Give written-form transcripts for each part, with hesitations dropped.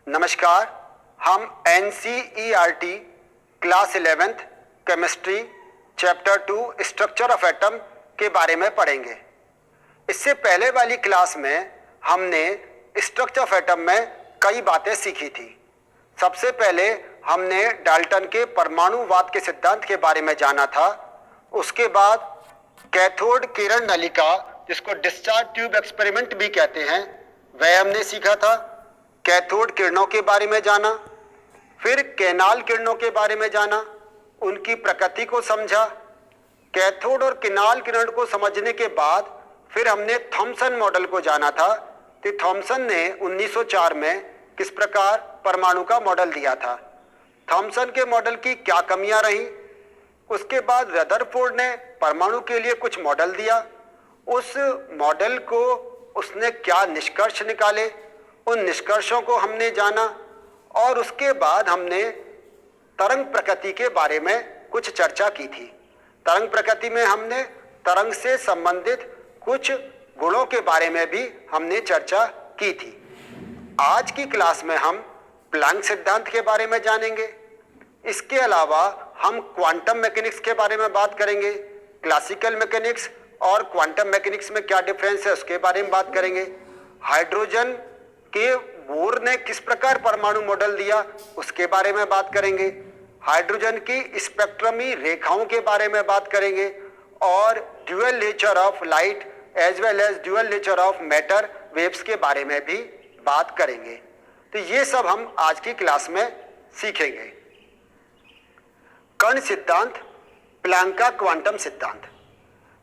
नमस्कार। हम NCERT class 11th chemistry chapter 2 structure of atom के बारे में पढ़ेंगे। इससे पहले वाली क्लास में हमने स्ट्रक्चर ऑफ एटम में कई बातें सीखी थी। सबसे पहले हमने डाल्टन के परमाणुवाद के सिद्धांत के बारे में जाना था। उसके बाद कैथोड किरण नलिका, जिसको डिस्चार्ज ट्यूब एक्सपेरिमेंट भी कहते हैं, वह हमने सीखा था। कैथोड किरणों के बारे में जाना, फिर केनाल किरणों के बारे में जाना, उनकी प्रकृति को समझा। कैथोड और केनाल किरण को समझने के बाद फिर हमने थॉमसन मॉडल को जाना था कि थॉमसन ने 1904 में किस प्रकार परमाणु का मॉडल दिया था। थॉमसन के मॉडल की क्या कमियां रही। उसके बाद रदरफोर्ड ने परमाणु के लिए कुछ मॉडल दिया। उस मॉडल को उसने क्या निष्कर्ष निकाले, उन निष्कर्षों को हमने जाना। और उसके बाद हमने तरंग प्रकृति के बारे में कुछ चर्चा की थी। तरंग प्रकृति में हमने तरंग से संबंधित कुछ गुणों के बारे में भी हमने चर्चा की थी। आज की क्लास में हम प्लैंक सिद्धांत के बारे में जानेंगे। इसके अलावा हम क्वांटम मैकेनिक्स के बारे में बात करेंगे। क्लासिकल मैकेनिक्स और क्वांटम मैकेनिक्स में क्या डिफरेंस है उसके बारे में बात करेंगे। हाइड्रोजन के बोर ने किस प्रकार परमाणु मॉडल दिया उसके बारे में बात करेंगे। हाइड्रोजन की स्पेक्ट्रमी रेखाओं के बारे में बात करेंगे और dual nature of light as well as dual nature of matter waves के बारे में भी बात करेंगे। तो ये सब हम आज की क्लास में सीखेंगे। कण सिद्धांत, प्लैंक का क्वांटम सिद्धांत।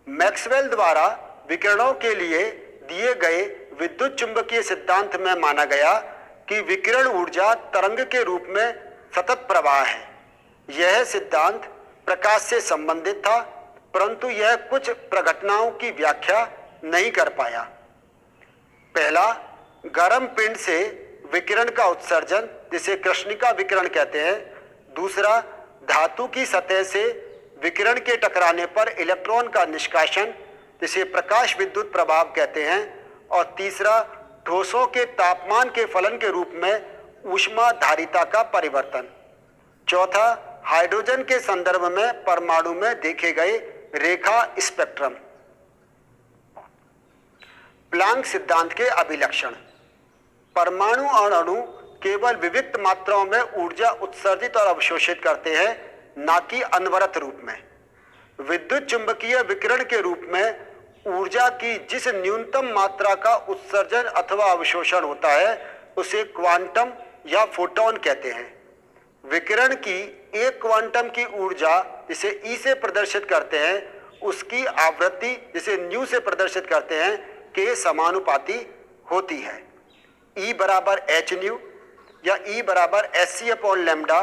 मैक्सवेल द्वारा विकिरणों के लिए दिए गए विद्युत चुंबकीय सिद्धांत में माना गया कि विकिरण ऊर्जा तरंग के रूप में सतत प्रवाह है। यह सिद्धांत प्रकाश से संबंधित था, परंतु यह कुछ प्रघटनाओं की व्याख्या नहीं कर पाया। पहला, गर्म पिंड से विकिरण का उत्सर्जन, जिसे कृष्णिका विकिरण कहते हैं। दूसरा, धातु की सतह से विकिरण के टकराने पर इलेक्ट्रॉन का निष्कासन, जिसे प्रकाश विद्युत प्रभाव कहते हैं। और तीसरा, ठोसों के तापमान के फलन के रूप में ऊष्माधारिता का परिवर्तन। चौथा, हाइड्रोजन के संदर्भ में परमाणु में देखे गए रेखा स्पेक्ट्रम। प्लैंक सिद्धांत के अभिलक्षण। परमाणु और अणु केवल विविक्त मात्राओं में ऊर्जा उत्सर्जित और अवशोषित करते हैं, न कि अनवरत रूप में। विद्युत चुंबकीय विकिरण के रूप में ऊर्जा की जिस न्यूनतम मात्रा का उत्सर्जन अथवा अवशोषण होता है उसे क्वांटम या फोटॉन कहते हैं। विकिरण की एक क्वांटम की ऊर्जा, जिसे ई से प्रदर्शित करते हैं, उसकी आवृत्ति, जिसे न्यू से प्रदर्शित करते हैं, के समानुपाती होती है। ई बराबर एच न्यू या ई बराबर एस सी अपॉन लैम्डा,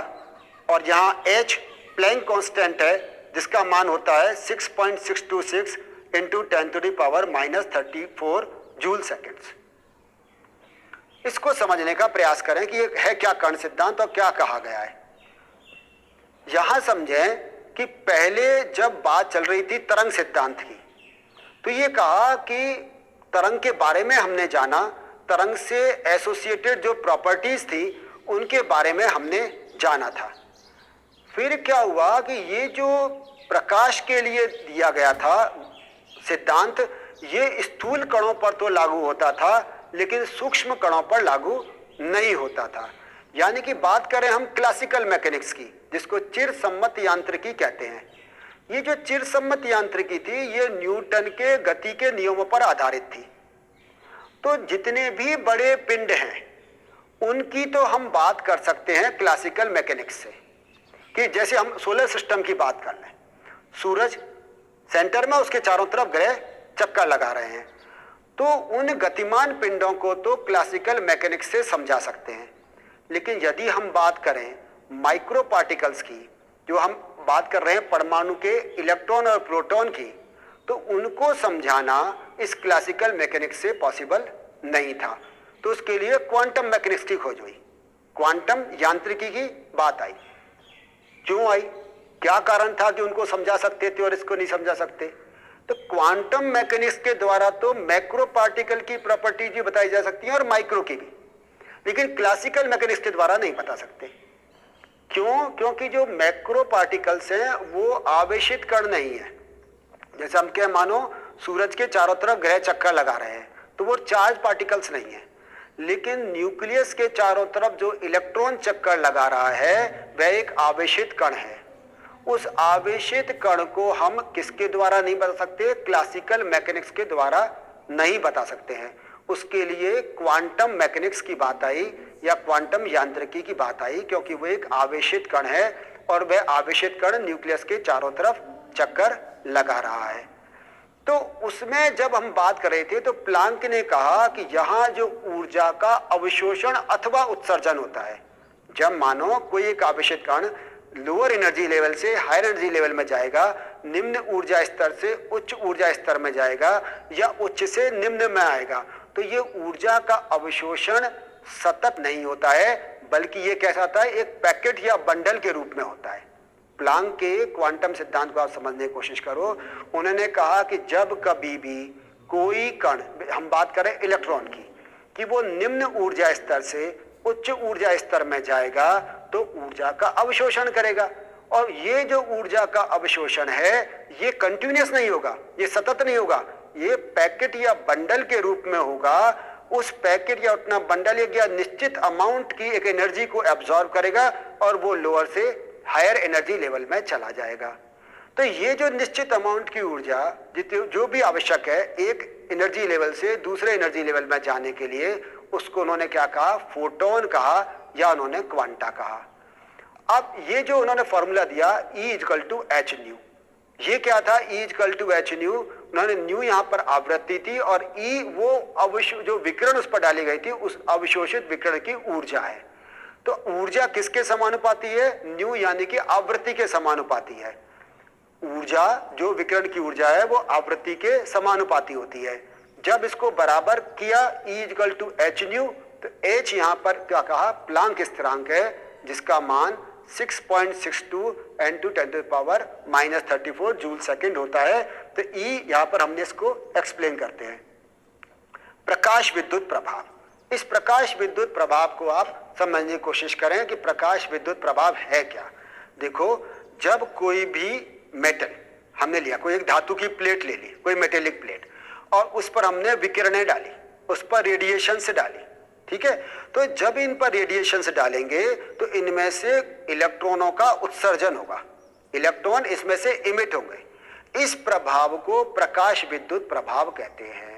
और यहाँ एच प्लैंक कांस्टेंट है, जिसका मान होता है 6.626 इंटू 10⁻⁻34 जूल सेकेंड्स। इसको समझने का प्रयास करें कि ये है क्या कण सिद्धांत और क्या कहा गया है। यहां समझें कि पहले जब बात चल रही थी तरंग सिद्धांत की, तो ये कहा कि तरंग के बारे में हमने जाना, तरंग से एसोसिएटेड जो प्रॉपर्टीज थी उनके बारे में हमने जाना था। फिर क्या हुआ कि ये जो प्रकाश के लिए दिया गया था सिद्धांत, ये स्थूल कणों पर तो लागू होता था, लेकिन सूक्ष्म कणों पर लागू नहीं होता था। यानी कि बात करें हम क्लासिकल मैकेनिक्स की, जिसको चिरसम्मत यांत्रिकी कहते हैं। ये जो चिरसम्मत यांत्रिकी थी, ये न्यूटन के गति के नियमों पर आधारित थी। तो जितने भी बड़े पिंड हैं उनकी तो हम बात कर सकते हैं क्लासिकल मैकेनिक्स से, कि जैसे हम सोलर सिस्टम की बात कर लें। सूरज सेंटर में, उसके चारों तरफ ग्रह चक्कर लगा रहे हैं, तो उन गतिमान पिंडों को तो क्लासिकल मैकेनिक्स से समझा सकते हैं। लेकिन यदि हम बात करें माइक्रो पार्टिकल्स की, जो हम बात कर रहे हैं परमाणु के इलेक्ट्रॉन और प्रोटॉन की, तो उनको समझाना इस क्लासिकल मैकेनिक्स से पॉसिबल नहीं था। तो उसके लिए क्वांटम मैकेनिक्स की खोज हुई, क्वांटम यांत्रिकी की बात आई। क्यों आई, क्या कारण था कि उनको समझा सकते थे और इसको नहीं समझा सकते? तो क्वांटम मैकेनिक्स के द्वारा तो मैक्रो पार्टिकल की प्रॉपर्टीज भी बताई जा सकती हैं और माइक्रो की भी। लेकिन क्लासिकल मैकेनिक्स के द्वारा नहीं बता सकते। क्यों? क्योंकि जो मैक्रो पार्टिकल्स हैं वो आवेशित कण नहीं है। जैसे हम क्या मानो सूरज के चारों तरफ ग्रह चक्कर लगा रहे हैं, तो वो चार्ज पार्टिकल्स नहीं है। लेकिन न्यूक्लियस के चारों तरफ जो इलेक्ट्रॉन चक्कर लगा रहा है वह एक आवेशित कण है। उस आवेशित कण को हम किसके द्वारा नहीं बता सकते? क्लासिकल मैकेनिक्स के द्वारा नहीं बता सकते हैं। उसके लिए क्वांटम मैकेनिक्स की बात आई या क्वांटम यांत्रिकी की बात आई, क्योंकि वो एक आवेशित कण है और वह आवेशित कण न्यूक्लियस के चारों तरफ चक्कर लगा रहा है। तो उसमें जब हम बात कर रहे थे तो प्लांक ने कहा कि यहाँ जो ऊर्जा का अवशोषण अथवा उत्सर्जन होता है, जब मानो कोई एक आवेशित कण लोअर एनर्जी लेवल से हायर एनर्जी लेवल में जाएगा, निम्न ऊर्जा स्तर से उच्च ऊर्जा स्तर में जाएगा या उच्च से निम्न में आएगा, तो ये ऊर्जा का अवशोषण सतत नहीं होता है, बल्कि ये कैसा होता है? एक पैकेट या बंडल के रूप में होता है। प्लांक के क्वांटम सिद्धांत को आप समझने की कोशिश करो। उन्होंने कहा कि जब कभी भी कोई कण, हम बात करें इलेक्ट्रॉन की, कि वो निम्न ऊर्जा स्तर से उच्च ऊर्जा स्तर में जाएगा तो ऊर्जा का अवशोषण करेगा। और ये जो ऊर्जा का अवशोषण है ये कंटिन्यूअस नहीं होगा, ये सतत नहीं होगा, ये पैकेट या बंडल के रूप में होगा। उस पैकेट या उतना बंडल या निश्चित अमाउंट की एक एनर्जी को एब्जॉर्ब करेगा और वो लोअर से हायर एनर्जी लेवल में चला जाएगा। तो ये जो निश्चित अमाउंट की ऊर्जा जो भी आवश्यक है एक एनर्जी लेवल से दूसरे एनर्जी लेवल में जाने के लिए, उसको उन्होंने क्या कहा? फोटोन कहा या उन्होंने क्वांटा कहा। अब ये जो उन्होंने फॉर्मूला दिया E=h², ये क्या था? E=h²। उन्होंने न्यू यहाँ पर आवृत्ति थी और E वो जो विकिरण उस पर डाली गई थी, उस अवशोषित विकिरण की ऊर्जा है। तो ऊर्जा किसके समानुपाती है? न्यू यानी कि आवृत्ति के समानुपाती है। ऊर्जा जो विकिरण की ऊर्जा है वो आवृत्ति के समानुपाती होती है। जब इसको बराबर किया E=h², तो h यहाँ पर क्या कहा? प्लांक स्थिरांक है, जिसका मान 6.62 × 10⁻³ जूल सेकेंड होता है। तो E यहाँ पर हमने इसको एक्सप्लेन करते हैं। प्रकाश विद्युत प्रभाव, इस प्रकाश विद्युत प्रभाव को आप समझने की कोशिश करें कि प्रकाश विद्युत प्रभाव है क्या। देखो, जब कोई भी मेटल हमने लिया, कोई एक धातु की प्लेट ले ली, कोई मेटेलिक प्लेट, और उस पर हमने विकिरणें डाली, उस पर रेडिएशन से डाली, ठीक है। तो जब इन पर रेडिएशन से डालेंगे तो इनमें से इलेक्ट्रॉनों का उत्सर्जन होगा, इलेक्ट्रॉन इसमें से इमिट होंगे। इस प्रभाव को प्रकाश विद्युत प्रभाव कहते हैं।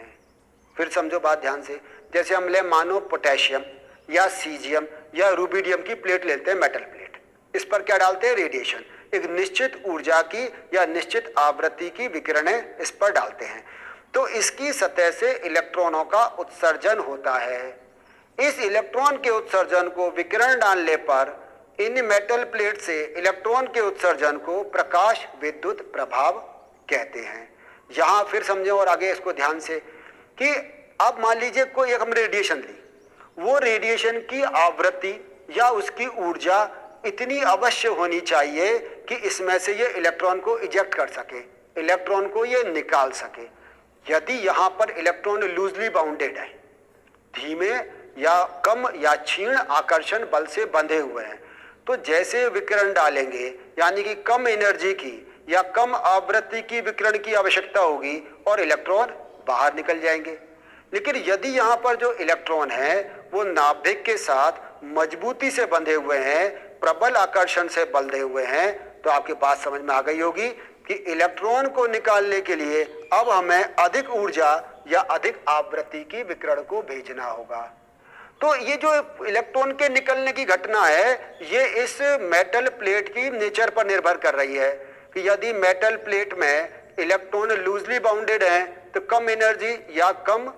फिर समझो बात ध्यान से, जैसे हम ले मानो पोटेशियम या सीजियम या रूबिडियम की प्लेट लेते हैं, मेटल प्लेट, इस पर क्या डालते हैं? रेडिएशन, एक निश्चित ऊर्जा की या निश्चित आवृत्ति की विकिरणें इस पर डालते हैं। तो इसकी सतह से इलेक्ट्रॉनों का उत्सर्जन होता है। इस इलेक्ट्रॉन के उत्सर्जन को विकिरण डालने पर इन मेटल प्लेट से इलेक्ट्रॉन के उत्सर्जन को प्रकाश विद्युत प्रभाव कहते हैं। यहां फिर समझे और आगे इसको ध्यान से कि अब मान लीजिए कोई एक हम रेडिएशन ली, वो रेडिएशन की आवृत्ति या उसकी ऊर्जा इतनी अवश्य होनी चाहिए कि इसमें से ये इलेक्ट्रॉन को इजेक्ट कर सके, इलेक्ट्रॉन को ये निकाल सके। यदि यहाँ पर इलेक्ट्रॉन लूजली बाउंडेड है, धीमे या कम या क्षीण आकर्षण बल से बंधे हुए हैं, तो जैसे विकिरण डालेंगे यानी कि कम एनर्जी की या कम आवृत्ति की विकिरण की आवश्यकता होगी और इलेक्ट्रॉन बाहर निकल जाएंगे। लेकिन यदि यहाँ पर जो इलेक्ट्रॉन है वो नाभिक के साथ मजबूती से बंधे हुए हैं, प्रबल आकर्षण से बंधे हुए हैं, तो आपकी बात समझ में आ गई होगी कि इलेक्ट्रॉन को निकालने के लिए अब हमें अधिक ऊर्जा या अधिक आवृत्ति की विकिरण को भेजना होगा। तो ये जो इलेक्ट्रॉन के निकलने की घटना है ये इस मेटल प्लेट की नेचर पर निर्भर कर रही है कि यदि मेटल प्लेट में इलेक्ट्रॉन लूजली बाउंडेड हैं तो कम एनर्जी या कम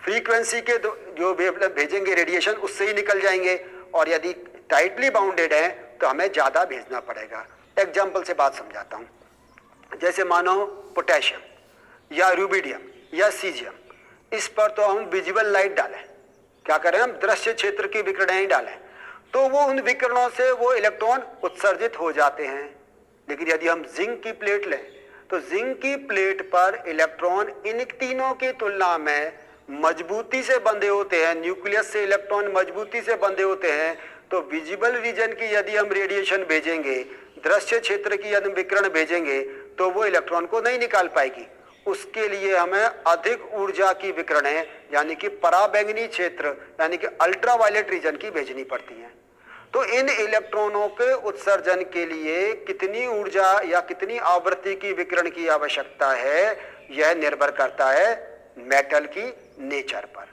फ्रीक्वेंसी के जो वेवलेंथ भेजेंगे रेडिएशन उससे ही निकल जाएंगे, और यदि टाइटली बाउंडेड हैं तो हमें ज़्यादा भेजना पड़ेगा। एग्जाम्पल से बात समझाता हूँ। जैसे मानो पोटेशियम या रूबिडियम या सीजियम, इस पर तो हम विजुअल लाइट डालें, क्या करें हम दृश्य क्षेत्र की विकिरणें ही डालें, तो वो उन विकिरणों से वो इलेक्ट्रॉन उत्सर्जित हो जाते हैं। लेकिन यदि हम जिंक की प्लेट लें तो जिंक की प्लेट पर इलेक्ट्रॉन इन तीनों की तुलना में मजबूती से बंधे होते हैं, न्यूक्लियस से इलेक्ट्रॉन मजबूती से बंधे होते हैं, तो विजिबल रीजन की यदि हम रेडिएशन भेजेंगे, दृश्य क्षेत्र की यदि विकिरण भेजेंगे, तो वो इलेक्ट्रॉन को नहीं निकाल पाएगी। उसके लिए हमें अधिक ऊर्जा की विकिरणें यानी कि पराबैंगनी क्षेत्र यानी कि अल्ट्रावायलेट रीजन की भेजनी पड़ती हैं। तो इन इलेक्ट्रॉनों के उत्सर्जन के लिए कितनी ऊर्जा या कितनी आवृत्ति की विकिरण की आवश्यकता है, यह निर्भर करता है मेटल की नेचर पर।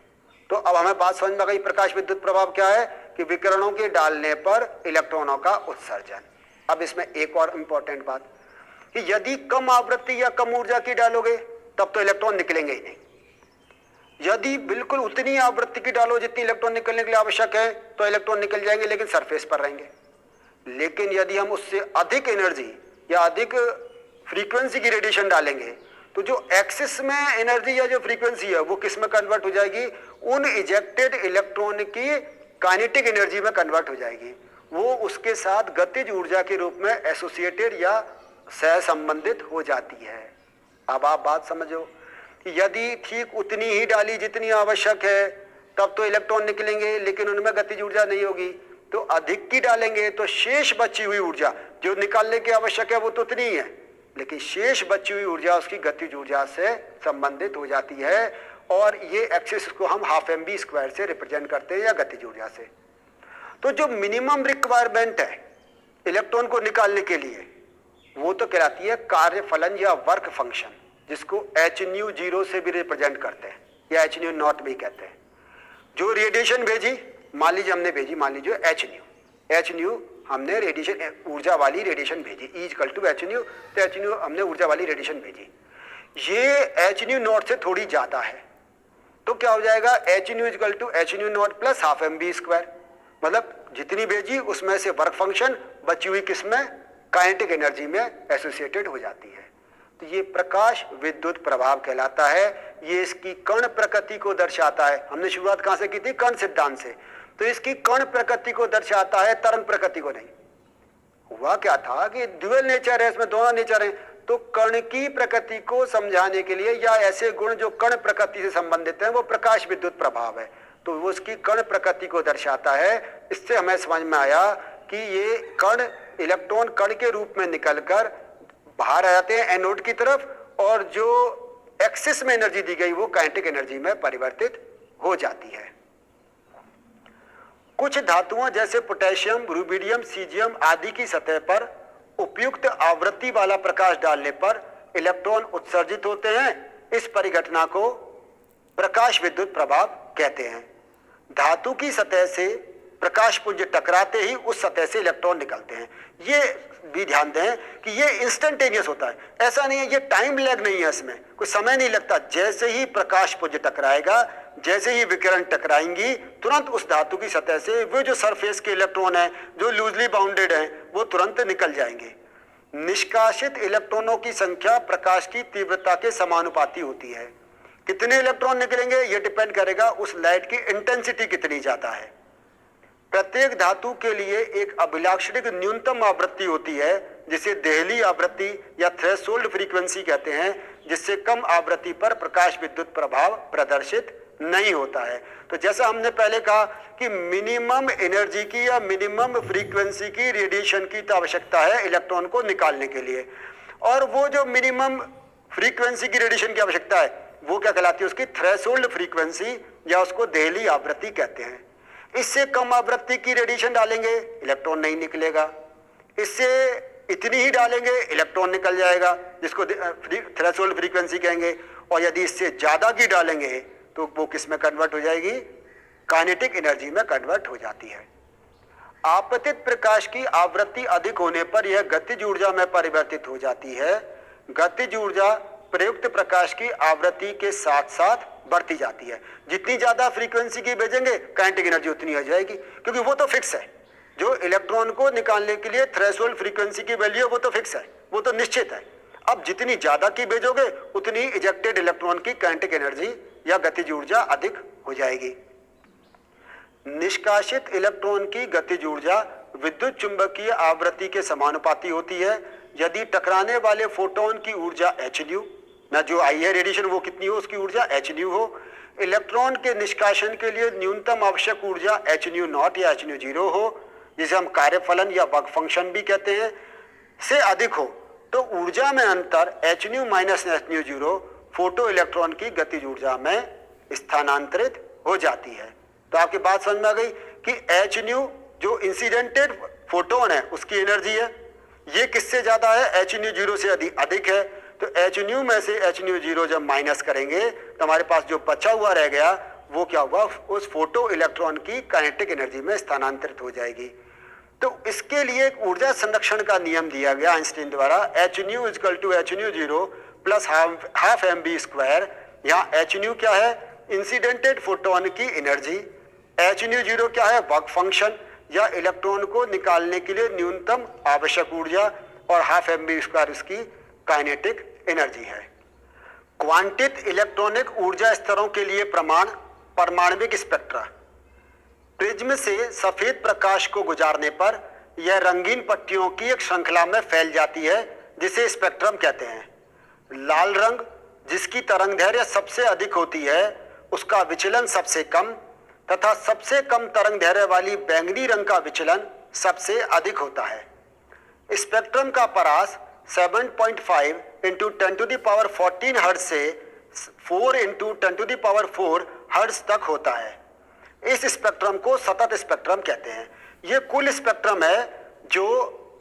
तो अब हमें बात समझ में गई, प्रकाश विद्युत प्रभाव क्या है कि विकिरणों के डालने पर इलेक्ट्रॉनों का उत्सर्जन। अब इसमें एक और इंपॉर्टेंट बात कि यदि कम आवृत्ति या कम ऊर्जा की डालोगे तब तो इलेक्ट्रॉन निकलेंगे ही नहीं। यदि बिल्कुल उतनी आवृत्ति की डालो जितनी इलेक्ट्रॉन निकलने के लिए आवश्यक है तो इलेक्ट्रॉन निकल जाएंगे, लेकिन सरफेस पर रहेंगे। लेकिन यदि हम उससे अधिक एनर्जी या अधिक फ्रीक्वेंसी की रेडिएशन डालेंगे तो जो एक्सिस में एनर्जी या जो फ्रीक्वेंसी है वो किस में कन्वर्ट हो जाएगी, उन इजेक्टेड इलेक्ट्रॉन की काइनेटिक एनर्जी में कन्वर्ट हो जाएगी। वो उसके साथ गतिज ऊर्जा के रूप में एसोसिएटेड या सह संबंधित हो जाती है। अब आप बात समझो कि यदि ठीक उतनी ही डाली जितनी आवश्यक है तब तो इलेक्ट्रॉन निकलेंगे, लेकिन उनमें गतिज ऊर्जा नहीं होगी। तो अधिक की डालेंगे तो शेष बची हुई ऊर्जा जो निकालने की आवश्यक है वो तो उतनी ही है, लेकिन शेष बची हुई ऊर्जा उसकी गतिज ऊर्जा से संबंधित हो जाती है। और ये एक्सिस को हम हाफ mv² से रिप्रेजेंट करते हैं या गतिज ऊर्जा से। तो जो मिनिमम रिक्वायरमेंट है इलेक्ट्रॉन को निकालने के लिए वो तो कहलाती है कार्य फलन या वर्क फंक्शन, जिसको hν0 से भी रिप्रेजेंट करते हैं या hν0 भी कहते हैं। जो रेडिएशन भेजी, मान लीजिए हमने भेजी, मान लीजिए hν हमने रेडिएशन ऊर्जा वाली रेडिएशन भेजी, E=hν, तो hν हमने ऊर्जा वाली रेडिएशन भेजी। ये hν0 से थोड़ी ज्यादा है तो क्या हो जाएगा, hν=hν0 प्लस हाफ mv²। मतलब जितनी भेजी उसमें से वर्क फंक्शन बची हुई किसमें, काइनेटिक एनर्जी में एसोसिएटेड हो जाती है। तो ये प्रकाश विद्युत प्रभाव कहलाता है। ये इसकी कण प्रकृति को दर्शाता है। हमने शुरुआत कहां से की थी, कण सिद्धांत से। तो इसकी कण प्रकृति को दर्शाता है, तरंग प्रकृति को नहीं। हुआ क्या था कि ड्यूअल नेचर है, इसमें दोनों नेचर हैं। तो कण की प्रकृति को समझाने के लिए या ऐसे गुण जो कण प्रकृति से संबंधित हैं वो प्रकाश विद्युत प्रभाव है। तो वो उसकी कण प्रकृति को दर्शाता है। इससे हमें समझ में आया कि ये कण इलेक्ट्रॉन कण के रूप में निकलकर बाहर आ जाते हैं एनोड की तरफ, और जो एक्सिस में एनर्जी दी गई वो काइनेटिक एनर्जी में परिवर्तित हो जाती है। कुछ धातुओं जैसे पोटेशियम, रुबिडियम, सीजियम आदि की सतह पर उपयुक्त आवृत्ति वाला प्रकाश डालने पर इलेक्ट्रॉन उत्सर्जित होते हैं। इस परिघटना को प्रकाश विद्युत प्रभाव कहते हैं। धातु की सतह से प्रकाश पुंज टकराते ही उस सतह से इलेक्ट्रॉन निकलते हैं। ये भी ध्यान दें कि ये इंस्टेंटेनियस होता है, ऐसा नहीं है, ये टाइम लैग नहीं है, इसमें कोई समय नहीं लगता। जैसे ही प्रकाश पुंज टकराएगा, जैसे ही विकिरण टकराएंगी, तुरंत उस धातु की सतह से वो जो सरफेस के इलेक्ट्रॉन है जो लूजली बाउंडेड हैं वो तुरंत निकल जाएंगे। निष्कासित इलेक्ट्रॉनों की संख्या प्रकाश की तीव्रता के समानुपाती होती है। कितने इलेक्ट्रॉन निकलेंगे ये डिपेंड करेगा उस लाइट की इंटेंसिटी कितनी ज्यादा है। प्रत्येक धातु के लिए एक अभिलाक्षणिक न्यूनतम आवृत्ति होती है जिसे देहली आवृत्ति या थ्रेशोल्ड फ्रीक्वेंसी कहते हैं, जिससे कम आवृत्ति पर प्रकाश विद्युत प्रभाव प्रदर्शित नहीं होता है। तो जैसा हमने पहले कहा कि मिनिमम एनर्जी की या मिनिमम फ्रीक्वेंसी की रेडिएशन की तो आवश्यकता है इलेक्ट्रॉन को निकालने के लिए, और वो जो मिनिमम फ्रीक्वेंसी की रेडिएशन की आवश्यकता है वो क्या कहलाती है, उसकी थ्रेशोल्ड फ्रीक्वेंसी या उसको देहली आवृत्ति कहते हैं। इससे कम आवृत्ति की रेडिएशन डालेंगे इलेक्ट्रॉन नहीं निकलेगा, इससे इतनी ही डालेंगे इलेक्ट्रॉन निकल जाएगा, जिसको थ्रेशोल्ड फ्रीक्वेंसी कहेंगे। और यदि इससे ज्यादा की डालेंगे तो वो किस में कन्वर्ट हो जाएगी, काइनेटिक एनर्जी में कन्वर्ट हो जाती है। आपतित प्रकाश की आवृत्ति अधिक होने पर यह गतिज ऊर्जा में परिवर्तित हो जाती है। गतिज ऊर्जा प्रयुक्त प्रकाश की आवृत्ति के साथ साथ बढ़ती जाती है। जितनी ज्यादा फ्रीक्वेंसी की भेजेंगे काइनेटिक एनर्जी उतनी हो जाएगी, क्योंकि वो तो फिक्स है। जो इलेक्ट्रॉन को निकालने के लिए थ्रेशोल्ड फ्रीक्वेंसी की वैल्यू है वो तो फिक्स है, वो तो निश्चित है। अब जितनी ज्यादा की भेजोगे उतनी इजेक्टेड इलेक्ट्रॉन की काइनेटिक एनर्जी या गतिज ऊर्जा अधिक हो जाएगी। निष्कासित इलेक्ट्रॉन की गतिज ऊर्जा विद्युत चुंबकीय आवृत्ति के समानुपाती होती है। यदि टकराने वाले फोटोन की ऊर्जा hν, ना जो आई है रेडिएशन वो कितनी हो, उसकी ऊर्जा hν हो, इलेक्ट्रॉन के निष्कासन के लिए न्यूनतम आवश्यक ऊर्जा hν0 या hν0 हो, जिसे हम कार्यफलन या वर्क फंक्शन भी कहते हैं, से अधिक हो तो ऊर्जा में अंतर hν minus hν0 photo electron की गतिज ऊर्जा में स्थानांतरित हो जाती है। तो आपकी बात समझ में आ गई कि hν जो इंसिडेंटेड फोटोन है उसकी एनर्जी है, ये किससे ज्यादा है, hν0 से अधिक है। तो hν में से hν0 जब माइनस करेंगे तो हमारे पास जो बचा हुआ रह गया वो क्या हुआ, उस फोटो इलेक्ट्रॉन की काइनेटिक एनर्जी में स्थानांतरित हो जाएगी। तो इसके लिए एक ऊर्जा संरक्षण का नियम दिया गया आइंस्टीन द्वारा, hν equal to hν0 plus half mv²। यहाँ hν क्या है, इंसिडेंटेड फोटोन की एनर्जी, hν0 क्या है, वर्क फंक्शन या इलेक्ट्रॉन को निकालने के लिए न्यूनतम आवश्यक ऊर्जा, और हाफ mv² उसकी काइनेटिक एनर्जी है। क्वांटित इलेक्ट्रॉनिक ऊर्जा स्तरों के लिए प्रमाण परमाणविक स्पेक्ट्रा। प्रिज्म से सफेद प्रकाश को गुजारने पर यह रंगीन पट्टियों की एक श्रृंखला में फैल जाती है जिसे स्पेक्ट्रम कहते हैं। लाल रंग जिसकी तरंगदैर्घ्य सबसे अधिक होती है उसका विचलन सबसे कम, तथा सबसे कम तरंगदैर्घ्य वाली बैंगनी रंग का विचलन सबसे अधिक होता है। स्पेक्ट्रम का परास 7.5 इंटू 10⁻14 हर्ट्ज से 4 इंटू 10⁻4 हर्ट्ज तक होता है। इस स्पेक्ट्रम को सतत स्पेक्ट्रम कहते हैं। ये कुल स्पेक्ट्रम है जो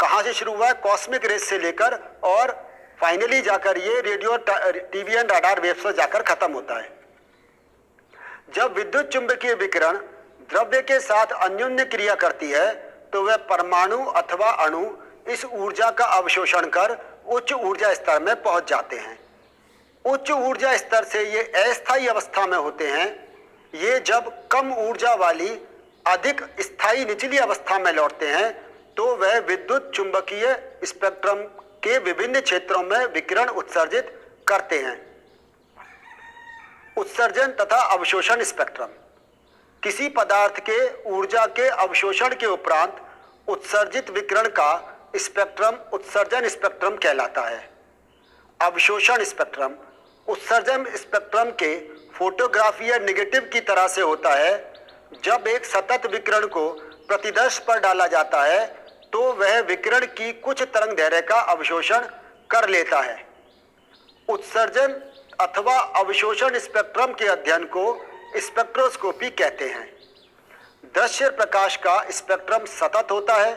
कहाँ से शुरू हुआ है, कॉस्मिक रेज से लेकर और फाइनली जाकर ये radio TV and radar waves पर जाकर खत्म होता है। जब विद्युत चुंबकीय विकिरण द्रव्य के साथ अन्योन्य क्रिया करती है तो वह परमाणु अथवा अणु इस ऊर्जा का अवशोषण कर उच्च ऊर्जा स्तर में पहुंच जाते हैं। उच्च ऊर्जा स्तर से ये अस्थायी अवस्था में होते हैं। ये जब कम ऊर्जा वाली अधिक स्थायी निचली अवस्था में लौटते हैं तो वह विद्युत चुंबकीय स्पेक्ट्रम के विभिन्न क्षेत्रों में विकिरण उत्सर्जित करते हैं। उत्सर्जन तथा अवशोषण स्पेक्ट्रम। किसी पदार्थ के ऊर्जा के अवशोषण के उपरांत उत्सर्जित विकिरण का स्पेक्ट्रम उत्सर्जन स्पेक्ट्रम कहलाता है। अवशोषण स्पेक्ट्रम उत्सर्जन स्पेक्ट्रम के फोटोग्राफी या नेगेटिव की तरह से होता है। जब एक सतत विकिरण को प्रतिदर्श पर डाला जाता है तो वह विकिरण की कुछ तरंगदैर्घ्य का अवशोषण कर लेता है। उत्सर्जन अथवा अवशोषण स्पेक्ट्रम के अध्ययन को स्पेक्ट्रोस्कोपी कहते हैं। दृश्य प्रकाश का स्पेक्ट्रम सतत होता है।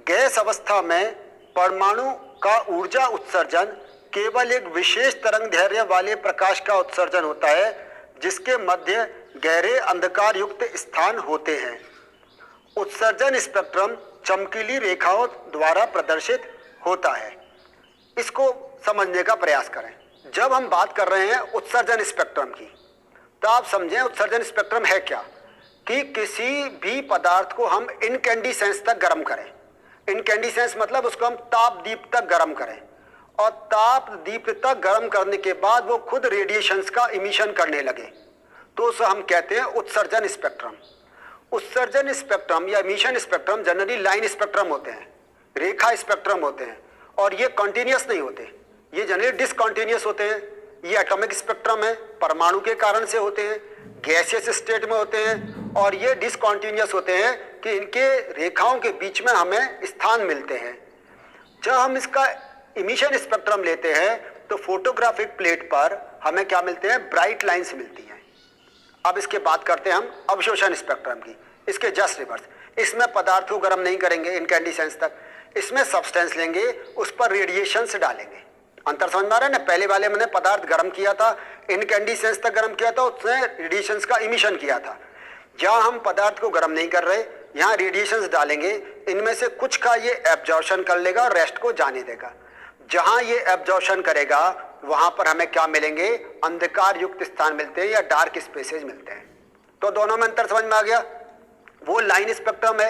गैस अवस्था में परमाणु का ऊर्जा उत्सर्जन केवल एक विशेष तरंगदैर्घ्य वाले प्रकाश का उत्सर्जन होता है जिसके मध्य गहरे अंधकार युक्त स्थान होते हैं। उत्सर्जन स्पेक्ट्रम चमकीली रेखाओं द्वारा प्रदर्शित होता है। इसको समझने का प्रयास करें। जब हम बात कर रहे हैं उत्सर्जन स्पेक्ट्रम की तो आप समझें उत्सर्जन स्पेक्ट्रम है क्या, कि किसी भी पदार्थ को हम इनकैंडिसेंस तक गर्म करें। इनकैंडिसेंस मतलब उसको हम ताप दीप तक गर्म करें और ताप दीप तक गर्म करने के बाद वो खुद रेडिएशंस का इमिशन करने लगे तो उसे हम कहते हैं उत्सर्जन स्पेक्ट्रम। उत्सर्जन स्पेक्ट्रम या emission spectrum generally line spectrum होते हैं, रेखा स्पेक्ट्रम होते हैं और ये कॉन्टिन्यूस नहीं होते, ये जनरली डिसकॉन्टिन्यूस होते हैं। ये एटॉमिक स्पेक्ट्रम है, परमाणु के कारण से होते हैं, गैसियस स्टेट में होते हैं और ये डिसकॉन्टिन्यूस होते हैं कि इनके रेखाओं के बीच में हमें स्थान मिलते हैं। जब हम इसका इमिशन स्पेक्ट्रम लेते हैं तो फोटोग्राफिक प्लेट पर हमें क्या मिलते हैं, ब्राइट लाइंस मिलती हैं। अब इसके बात करते हैं हम अवशोषण स्पेक्ट्रम की। इसके जस्ट रिवर्स, इसमें पदार्थ को गर्म नहीं करेंगे इनकैंडिसेंस तक, इसमें सब्सटेंस लेंगे, उस पर रेडिएशंस डालेंगे। अंतर समझ में आ रहा है ना, पहले वाले मैंने पदार्थ गर्म किया था, इनकैंडिसेंस तक गर्म किया था, उसने रेडिएशंस का इमिशन किया था। जहाँ हम पदार्थ को गर्म नहीं कर रहे, यहाँ रेडिएशंस डालेंगे, इनमें से कुछ का ये एब्जॉर्प्शन कर लेगा और रेस्ट को जाने देगा। जहाँ ये एब्जॉर्प्शन करेगा वहाँ पर हमें क्या मिलेंगे, अंधकार युक्त स्थान मिलते हैं या डार्क स्पेसेज मिलते हैं। तो दोनों में अंतर समझ में आ गया। वो लाइन स्पेक्ट्रम है,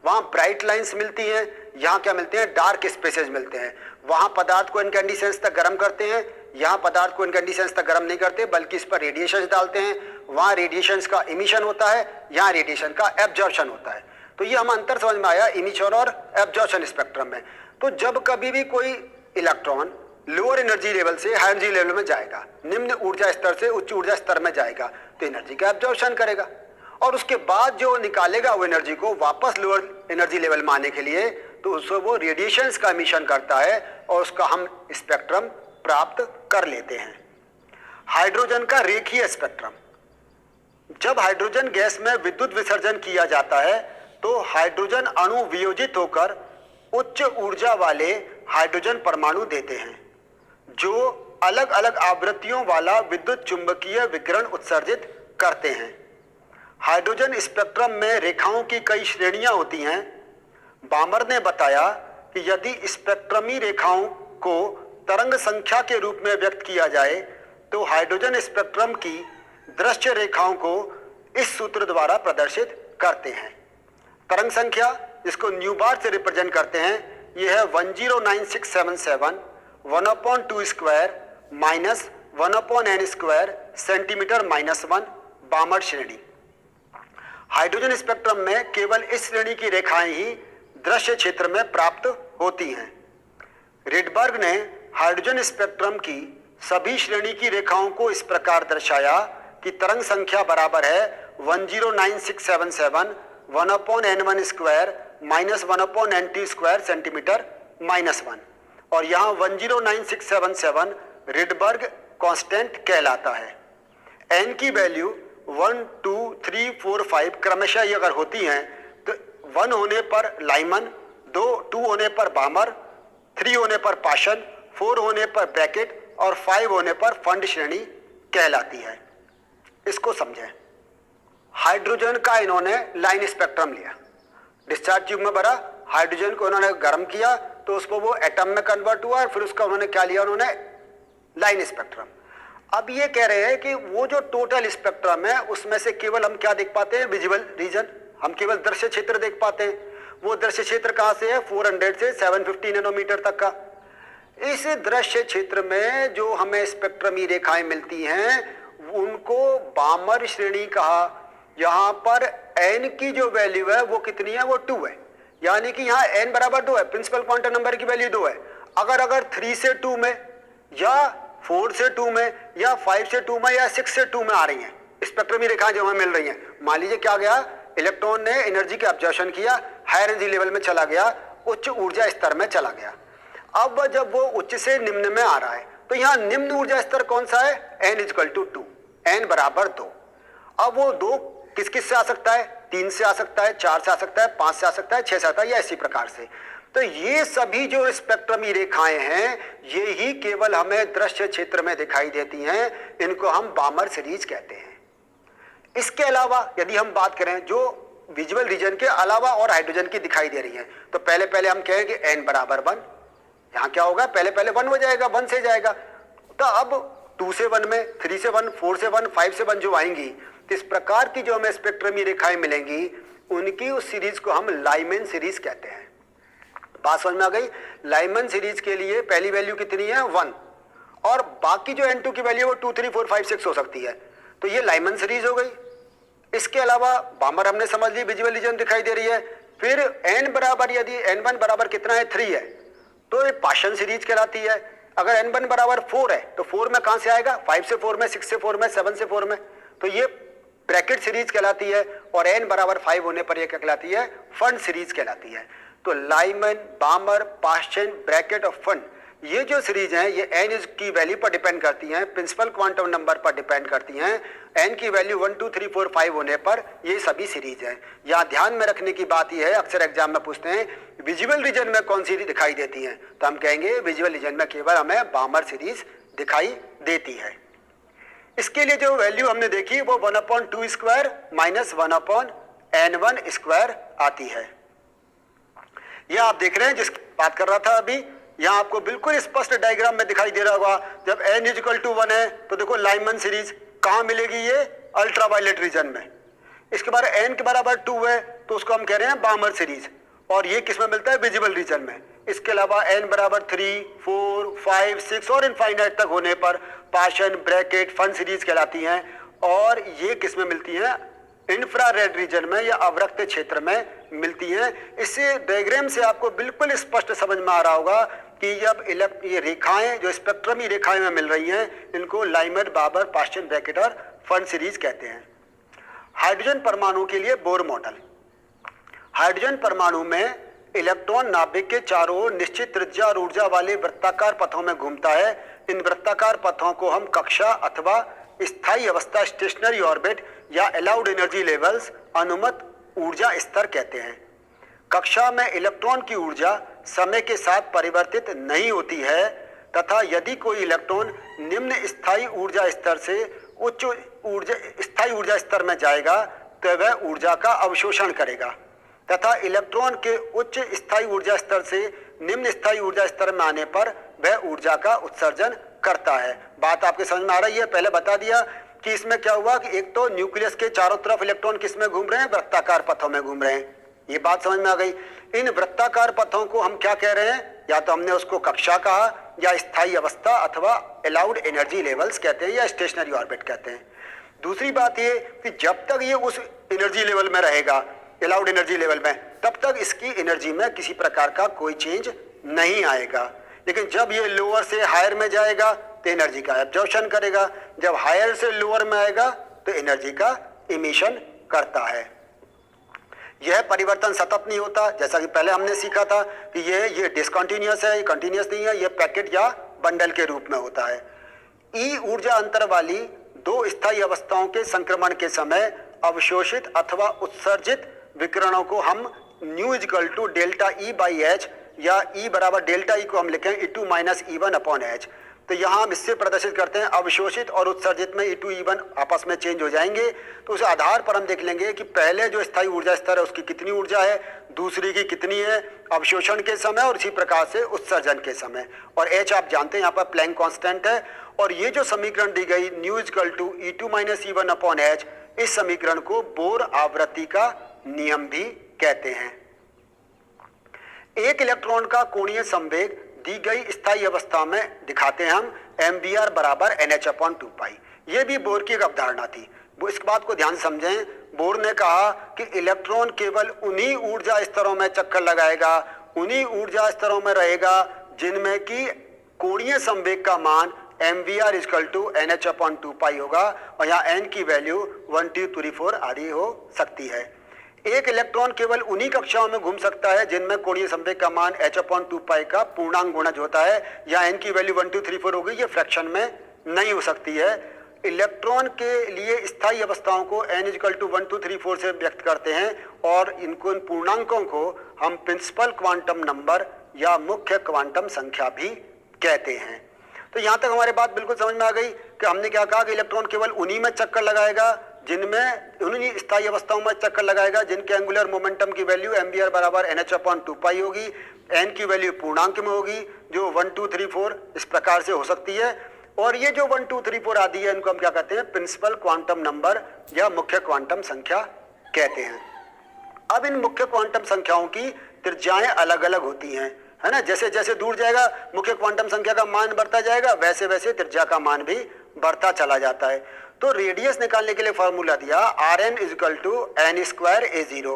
वहाँ ब्राइट लाइंस मिलती हैं, यहाँ क्या मिलते हैं, डार्क स्पेसेज मिलते हैं। वहाँ पदार्थ को इनकैंडिसेंस तक गर्म करते हैं, यहाँ पदार्थ को इनकैंडिसेंस तक गर्म नहीं करते बल्कि इस पर रेडिएशन डालते हैं। वहाँ रेडिएशंस का इमिशन होता है, यहाँ रेडिएशन का एब्जॉर्प्शन होता है। तो ये हम अंतर समझ में आया इमिशन और एब्जॉर्प्शन स्पेक्ट्रम में। तो जब कभी भी कोई इलेक्ट्रॉन लोअर एनर्जी लेवल से हाई एनर्जी लेवल में जाएगा, निम्न ऊर्जा स्तर से उच्च ऊर्जा स्तर में जाएगा तो एनर्जी का एब्जॉर्प्शन करेगा और उसके बाद जो निकालेगा वो एनर्जी को वापस लोअर एनर्जी लेवल में आने के लिए तो उसको वो रेडिएशंस का एमिशन करता है और उसका हम स्पेक्ट्रम प्राप्त कर लेते हैं। हाइड्रोजन का रेखीय स्पेक्ट्रम, जब हाइड्रोजन गैस में विद्युत विसर्जन किया जाता है तो हाइड्रोजन अणु वियोजित होकर उच्च ऊर्जा वाले हाइड्रोजन परमाणु देते हैं जो अलग अलग आवृत्तियों वाला विद्युत चुंबकीय विकिरण उत्सर्जित करते हैं। हाइड्रोजन स्पेक्ट्रम में रेखाओं की कई श्रेणियां होती हैं। बामर ने बताया कि यदि स्पेक्ट्रमी रेखाओं को तरंग संख्या के रूप में व्यक्त किया जाए तो हाइड्रोजन स्पेक्ट्रम की दृश्य रेखाओं को इस सूत्र द्वारा प्रदर्शित करते हैं। तरंग संख्या जिसको न्यू बार से रिप्रेजेंट करते हैं यह है 109677 1/2 square minus 1/n square centimetre -1 बामर श्रेणी। हाइड्रोजन स्पेक्ट्रम में केवल इस श्रेणी की रेखाएं ही दृश्य क्षेत्र में प्राप्त होती हैं। रिडबर्ग ने हाइड्रोजन स्पेक्ट्रम की सभी श्रेणी की रेखाओं को इस प्रकार दर्शाया कि तरंग संख्या बराबर है 109677 1/n1 square minus 1/nt square centimetre -1 और यहाँ 109677 रिडबर्ग कांस्टेंट कहलाता है। n की वैल्यू 1 2 3 4 5 क्रमशः ये अगर होती हैं तो 1 होने पर लाइमन, 2 होने पर बामर, 3 होने पर पाशन, 4 होने पर ब्रैकेट और 5 होने पर फंड श्रेणी कहलाती है। इसको समझें। हाइड्रोजन का इन्होंने लाइन स्पेक्ट्रम लिया, डिस्चार्ज ट्यूब में भरा, हाइड्रोजन को उन्होंने गर्म किया तो उसको वो एटम में कन्वर्ट हुआ और फिर उसका उन्होंने क्या लिया, उन्होंने लाइन स्पेक्ट्रम। अब ये कह रहे हैं कि वो जो टोटल स्पेक्ट्रम है उसमें से केवल हम क्या देख पाते हैं, विजिबल रीजन, हम केवल दृश्य क्षेत्र देख पाते हैं। वो दृश्य क्षेत्र कहाँ से है, 400 से 750 नैनोमीटर तक का। इस दृश्य क्षेत्र में जो हमें स्पेक्ट्रमी रेखाएं मिलती हैं उनको बामर श्रेणी कहा। यहाँ पर n की जो वैल्यू है वो कितनी है, वो 2 है, यानी कि यहाँ n बराबर 2 है, प्रिंसिपल क्वांटम नंबर की वैल्यू 2 है। अगर 3 से 2 में या 4 से 2 में या 5 से 2 में या 6 से 2 में आ रही हैं स्पेक्ट्रमी रेखाएं जो हमें मिल रही हैं, मान लीजिए क्या गया, इलेक्ट्रॉन ने एनर्जी का एब्जॉर्प्शन किया, हायर एनर्जी लेवल में चला गया, उच्च ऊर्जा स्तर में चला गया। अब जब वो उच्च से निम्न में आ रहा है तो यहाँ निम्न ऊर्जा स्तर कौन सा है, n = 2, n बराबर 2। अब वो 2 किस किस से आ सकता है, 3 से आ सकता है, 4 से आ सकता है, 5 से आ सकता है, 6 से आता है या इसी प्रकार से। तो ये सभी जो स्पेक्ट्रमी रेखाएं हैं ये ही केवल हमें दृश्य क्षेत्र में दिखाई देती हैं, इनको हम बामर सीरीज कहते हैं। इसके अलावा यदि हम बात करें जो विजुअल रीजन के अलावा और हाइड्रोजन की दिखाई दे रही है तो पहले हम कहें कि n बराबर 1, यहाँ क्या होगा, पहले 1 हो जाएगा, 1 से जाएगा। तो अब 2 से 1 में, 3 से 1, 4 से 1, 5 से 1 जो आएंगी तो इस प्रकार की जो हमें स्पेक्ट्रमी रेखाएं मिलेंगी उनकी उस सीरीज को हम लाइमन सीरीज कहते हैं। बात समझ में आ गई। लाइमन सीरीज के लिए पहली वैल्यू कितनी है, 1, और बाकी जो n2 की वैल्यू वो 2 3 4 5 6 हो सकती है, तो ये लाइमन सीरीज हो गई। इसके अलावा बामर हमने समझ ली, विजुअल रीजन दिखाई दे रही है। फिर n बराबर, यदि n1 बराबर कितना है, 3 है, तो ये पाशन सीरीज कहलाती है। अगर n1 बराबर 4 है तो 4 में कहां से आएगा, 5 से 4 में, 6 से 4 में, 7 से 4 में, तो ये ब्रैकेट सीरीज कहलाती है। और n बराबर 5 होने पर यह क्या कहलाती है, फंड सीरीज कहलाती है। तो लाइमन, बामर, पाशन, ब्रैकेट और फंड, ये जो सीरीज हैं ये n की वैल्यू पर डिपेंड करती हैं, प्रिंसिपल क्वांटम नंबर पर डिपेंड करती हैं। n की वैल्यू 1 2 3 4 5 होने पर ये सभी सीरीज हैं। यहाँ ध्यान में रखने की बात यह है, अक्सर एग्जाम में पूछते हैं विजुअल रीजन में कौन सी दिखाई देती हैं, तो हम कहेंगे विजुअल रीजन में केवल हमें बामर सीरीज दिखाई देती है। इसके लिए जो वैल्यू हमने देखी वो 1/2 स्क्वायर माइनस 1/n1 स्क्वायर आती है। यह आप देख रहे हैं जिस बात कर रहा था अभी, यहाँ आपको बिल्कुल स्पष्ट डायग्राम में दिखाई दे रहा होगा। जब n = 1 है तो देखो लाइमन सीरीज कहाँ मिलेगी, ये अल्ट्रावायलेट रीजन में। इसके बाद n के बराबर 2 है तो उसको हम कह रहे हैं बामर सीरीज, और ये किस में मिलता है, विजिबल रीजन में। इसके अलावा n बराबर 3 4 5 6 और इनफाइनाइट तक होने पर पाशन, ब्रैकेट, फन सीरीज कहलाती हैं। और ये किस में मिलती हैं, इंफ्रारेड रीजन में या अवरक्त क्षेत्र में मिलती हैं। इससे डायग्राम से आपको बिल्कुल स्पष्ट समझ में आ रहा होगा कि जब ये रेखाएं जो स्पेक्ट्रमी रेखाएं में मिल रही हैं, इनको लाइमर, बाबर, पास्चन, ब्रैकेट और फर्न सीरीज कहते हैं। हाइड्रोजन परमाणु के लिए बोर मॉडल। हाइड्रोजन परमाणु में इलेक्ट्रॉन नाभिक के चारों ओर निश्चित त्रिज्या और ऊर्जा वाले वृत्ताकार पथों में घूमता है। इन वृत्ताकार पथों को हम कक्षा अथवा स्थायी अवस्था, स्टेशनरी ऑर्बिट या अलाउड एनर्जी लेवल्स, अनुमत ऊर्जा स्तर कहते हैं। कक्षा में इलेक्ट्रॉन की ऊर्जा समय के साथ परिवर्तित नहीं होती है तथा यदि कोई इलेक्ट्रॉन निम्न स्थायी ऊर्जा स्तर से उच्च स्थायी ऊर्जा स्तर में जाएगा तो वह ऊर्जा का अवशोषण करेगा तथा इलेक्ट्रॉन के उच्च स्थायी ऊर्जा स्तर से निम्न स्थायी ऊर्जा स्तर में आने पर वह ऊर्जा का उत्सर्जन करता है। बात आपके समझ में आ रही है? पहले बता दिया कि इसमें क्या हुआ कि एक तो न्यूक्लियस के चारों तरफ इलेक्ट्रॉन किस में घूम रहे हैं? वृत्ताकार पथों में घूम रहे हैं। ये बात समझ में आ गई। इन वृत्ताकार पथों को हम क्या कह रहे हैं? या तो हमने उसको कक्षा कहा या स्थायी अवस्था अथवा अलाउड एनर्जी लेवल्स कहते हैं या स्टेशनरी ऑर्बिट कहते हैं। दूसरी बात ये कि जब तक ये उस एनर्जी लेवल में रहेगा, अलाउड एनर्जी लेवल में, तब तक इसकी एनर्जी में किसी प्रकार का कोई चेंज नहीं आएगा। लेकिन जब ये लोअर से हायर में जाएगा तो एनर्जी का एब्जॉर्प्शन करेगा, जब हायर से लोअर में आएगा तो एनर्जी का इमिशन करता है। यह परिवर्तन सतत नहीं होता, जैसा कि पहले हमने सीखा था कि ये डिसकंटिन्यूअस है, ये कंटिन्यूअस नहीं है, ये पैकेट या बंडल के रूप में होता है। ई ऊर्जा अंतर वाली दो स्थायी अवस्थाओं के संक्रमण के समय अवशोषित अथवा उत्सर्जित विकिरणों को हम nu equal to delta E by h या ई बराबर डेल्टा ई को हम लिखें E2 minus E1 upon H. तो यहाँ हम इससे प्रदर्शित करते हैं अवशोषित और उत्सर्जित में E2 E1 आपस में चेंज हो जाएंगे। तो उस आधार पर हम देख लेंगे कि पहले जो स्थायी ऊर्जा स्तर है उसकी कितनी ऊर्जा है, दूसरी की कितनी है अवशोषण के समय और इसी प्रकार से उत्सर्जन के समय। और H आप जानते हैं यहाँ पर प्लैंक कांस्टेंट है। और ये जो समीकरण दी गई nu equal to E2 minus E1 upon h, इस समीकरण को बोर आवृत्ति का नियम भी कहते हैं। एक इलेक्ट्रॉन का कोणीय संवेग दी गई स्थायी अवस्था में दिखाते हैं हम mvr बराबर nh अपॉन 2 ये भी बोर की एक अवधारणा थी। वो इस बात को ध्यान से समझें। बोर ने कहा कि इलेक्ट्रॉन केवल उन्हीं ऊर्जा स्तरों में चक्कर लगाएगा, उन्हीं ऊर्जा स्तरों में रहेगा जिनमें कि कोणीय संवेग का मान mvr equal to nh upon 2 होगा और यहाँ n की वैल्यू 1 2 3 4 आदि हो सकती है। एक इलेक्ट्रॉन केवल उन्हीं कक्षाओं में घूम सकता है जिनमें कोणीय संवेग का मान h अपॉन 2 का पूर्णांक गुणज होता है। या n की वैल्यू 1 2 3 4 होगी, ये फ्रैक्शन में नहीं हो सकती है। इलेक्ट्रॉन के लिए स्थायी अवस्थाओं को n इक्वल टू 1 2 3 4 से व्यक्त करते हैं और इन पूर्णांकों को हम प्रिंसिपल क्वांटम नंबर या मुख्य क्वांटम संख्या भी कहते हैं। तो यहाँ तक हमारी बात बिल्कुल समझ में आ गई कि हमने क्या कहा कि इलेक्ट्रॉन केवल उन्हीं में चक्कर लगाएगा जिनमें उन्हीं स्थायी अवस्थाओं में चक्कर लगाएगा जिनके एंगुलर मोमेंटम की वैल्यू mvr बराबर nh अपॉन 2 होगी, n की वैल्यू पूर्णांक में होगी जो 1 2 3 4 इस प्रकार से हो सकती है। और ये जो 1 2 3 4 आदि है इनको हम क्या कहते हैं? प्रिंसिपल क्वांटम नंबर या मुख्य क्वांटम संख्या कहते हैं। अब इन मुख्य क्वांटम संख्याओं की त्रिज्याएं अलग अलग होती हैं, है ना। जैसे जैसे दूर जाएगा मुख्य क्वांटम संख्या का मान बढ़ता जाएगा, वैसे वैसे त्रिज्या का मान भी बढ़ता चला जाता है। तो रेडियस निकालने के लिए फॉर्मूला दिया Rn equal to n square A0।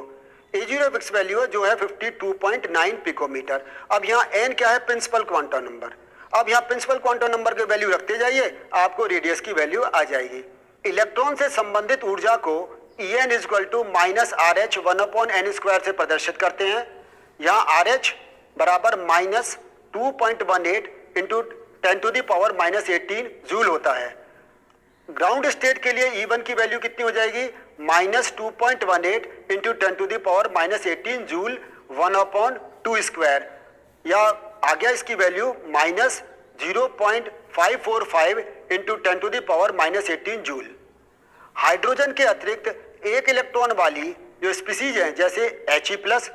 A0 fix value है जो है 52.9 पिकोमीटर। अब यहाँ n क्या है? Principal quantum number. अब यहाँ प्रिंसिपल क्वांटम नंबर के वैल्यू रखते जाइए, आपको रेडियस की वैल्यू आ जाएगी। इलेक्ट्रॉन से संबंधित ऊर्जा को En equal to minus RH 1 upon n square से प्रदर्शित करते हैं। यहाँ RH बराबर minus 2.18 into 10 to the power minus 18 joule होता है। ग्राउंड स्टेट के लिए E1 की वैल्यू कितनी हो जाएगी? Minus 2.18 into 10 to the power minus 18 joule 1 upon 2 square, या आ गया इसकी value minus 0.545 into 10 to the power minus 18 joule. Hydrogen के अतिरिक्त एक इलेक्ट्रॉन वाली जो स्पीसीज हैं जैसे He plus,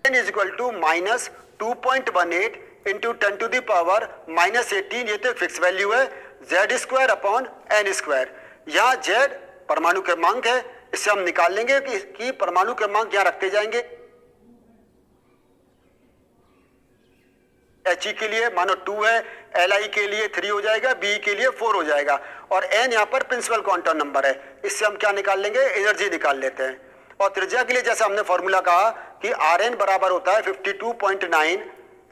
is equal to minus 2.18 into 10 to the power minus 18, ये तो फिक्स वैल्यू है z square upon n square. यहाँ z परमाणु क्रमांक है, इससे हम निकाल लेंगे कि परमाणु क्रमांक यहाँ रखते जाएंगे He के लिए मानो 2 है, Li के लिए 3 हो जाएगा, Be के लिए 4 हो जाएगा और n यहाँ पर प्रिंसिपल क्वांटम नंबर है। इससे हम क्या निकाल लेंगे, एनर्जी निकाल लेते हैं। और त्रिज्या के लिए जैसे हमने फॉर्मूला कहा कि Rn बराबर होता है 52.9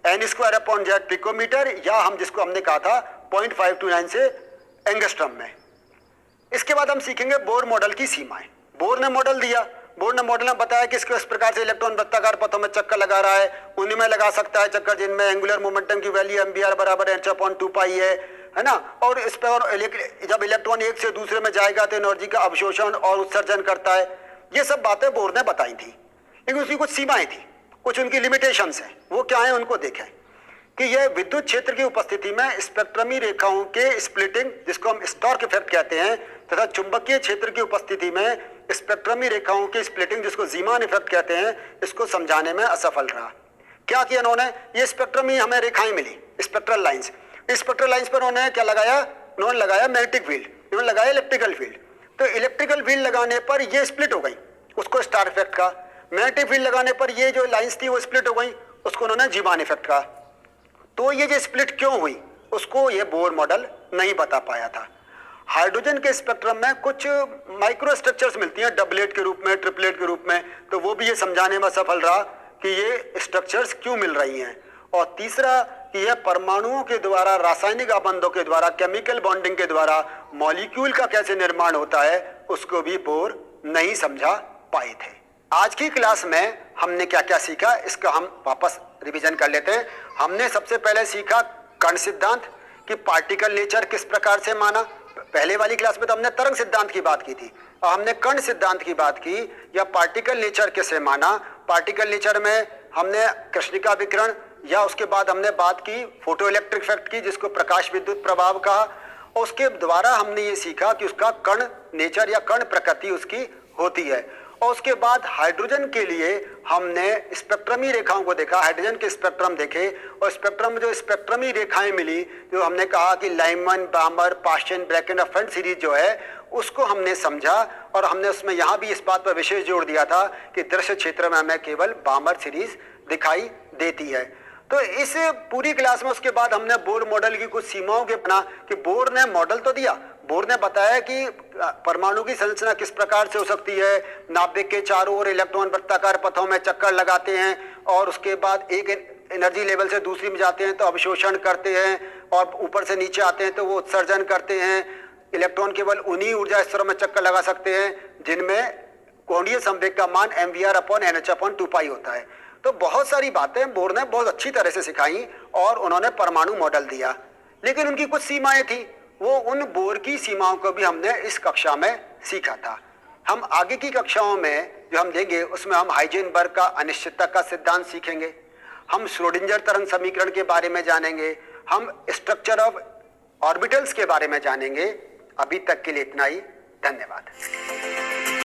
n square upon Z picometre, या हम जिसको हमने कहा था 0.529 से एंगस्ट्रम में। इसके बाद हम सीखेंगे बोर मॉडल की सीमाएं। बोर ने मॉडल दिया, बोर ने मॉडल में बताया कि इस प्रकार से इलेक्ट्रॉन वृत्ताकार पथों में चक्कर लगा रहा है, उन्हीं में लगा सकता है चक्कर जिनमें एंगुलर मोमेंटम की वैल्यू mvr बराबर h/2 पाई है ना। और इस पर जब इलेक्ट्रॉन एक से दूसरे में जाएगा तो एनर्जी का अवशोषण और उत्सर्जन करता है। ये सब बातें बोर ने बताई थी, लेकिन उसकी कुछ सीमाएं थी, कुछ उनकी लिमिटेशंस हैं। वो क्या है उनको देखें कि यह विद्युत क्षेत्र की उपस्थिति में स्पेक्ट्रमी रेखाओं के स्प्लिटिंग, जिसको हम स्टॉर्क इफेक्ट कहते हैं, तथा चुंबकीय क्षेत्र की उपस्थिति में स्पेक्ट्रमी रेखाओं की स्प्लिटिंग, जिसको जीमान इफेक्ट कहते हैं, इसको समझाने में असफल रहा। क्या किया इन्होंने, ये स्पेक्ट्रमी हमें रेखाएं मिली, स्पेक्ट्रल लाइंस। इस स्पेक्ट्रल लाइंस पर उन्होंने क्या लगाया, उन्होंने लगाया मैग्नेटिक फील्ड, इन्होंने लगाया इलेक्ट्रिकल फील्ड। तो इलेक्ट्रिकल फील्ड लगाने पर ये स्प्लिट हो गई, उसको स्टार इफेक्ट का। मैग्नेटिक फील्ड लगाने पर ये जो लाइंस थी वो स्प्लिट हो गई, उसको उन्होंने जीमान इफेक्ट का। तो ये जो स्प्लिट क्यों हुई उसको ये बोर मॉडल नहीं बता पाया था। हाइड्रोजन के स्पेक्ट्रम में कुछ माइक्रो स्ट्रक्चर्स मिलती हैं डबलेट के रूप में, ट्रिपलेट के रूप में, तो वो भी ये समझाने में सफल रहा कि ये स्ट्रक्चर्स क्यों मिल रही हैं। और तीसरा कि यह परमाणुओं के द्वारा, रासायनिक आबंधों के द्वारा, केमिकल बॉन्डिंग के द्वारा मॉलिक्यूल का कैसे निर्माण होता है उसको भी बोर नहीं समझा पाए थे। आज की क्लास में हमने क्या क्या सीखा इसका हम वापस रिवीजन कर लेते हैं। हमने सबसे पहले सीखा कण सिद्धांत कि पार्टिकल नेचर किस प्रकार से माना। पहले वाली क्लास में तो हमने तरंग सिद्धांत की बात की थी और हमने कण सिद्धांत की बात की, या पार्टिकल नेचर कैसे माना। पार्टिकल नेचर में हमने कृष्णिका विकिरण, या उसके बाद हमने बात की फोटो इलेक्ट्रिक इफेक्ट की, जिसको प्रकाश विद्युत प्रभाव कहा। और उसके द्वारा हमने ये सीखा कि उसका कण नेचर या कण प्रकृति उसकी होती है। और उसके बाद हाइड्रोजन के लिए हमने स्पेक्ट्रमी रेखाओं को देखा, हाइड्रोजन के स्पेक्ट्रम देखे, और स्पेक्ट्रम में जो स्पेक्ट्रमी रेखाएं मिली, जो हमने कहा कि लाइमन, बामर, पास्चन, ब्रैकेट और फ्रंट सीरीज जो है उसको हमने समझा। और हमने उसमें यहाँ भी इस बात पर विशेष जोर दिया था कि दृश्य क्षेत्र में हमें केवल बामर सीरीज दिखाई देती है। तो इस पूरी क्लास में उसके बाद हमने बोर मॉडल की कुछ सीमाओं के बना कि बोर ने मॉडल तो दिया, बोर ने बताया कि परमाणु की संरचना किस प्रकार से हो सकती है। नाभिक के चारों ओर इलेक्ट्रॉन वृत्ताकार पथों में चक्कर लगाते हैं और उसके बाद एक एनर्जी लेवल से दूसरी में जाते हैं तो अवशोषण करते हैं, और ऊपर से नीचे आते हैं तो वो उत्सर्जन करते हैं। इलेक्ट्रॉन केवल उन्हीं ऊर्जा स्तरों में चक्कर लगा सकते हैं जिनमें कोणीय संवेग का मान mvr/nh/2 पाई होता है। तो बहुत सारी बातें बोर ने बहुत अच्छी तरह से सिखाई और उन्होंने परमाणु मॉडल दिया, लेकिन उनकी कुछ सीमाएं थी। वो उन बोर की सीमाओं को भी हमने इस कक्षा में सीखा था। हम आगे की कक्षाओं में जो हम देंगे उसमें हम हाइजेनबर्ग का अनिश्चितता का सिद्धांत सीखेंगे, हम श्रोडिंजर तरंग समीकरण के बारे में जानेंगे, हम स्ट्रक्चर ऑफ ऑर्बिटल्स के बारे में जानेंगे। अभी तक के लिए इतना ही, धन्यवाद।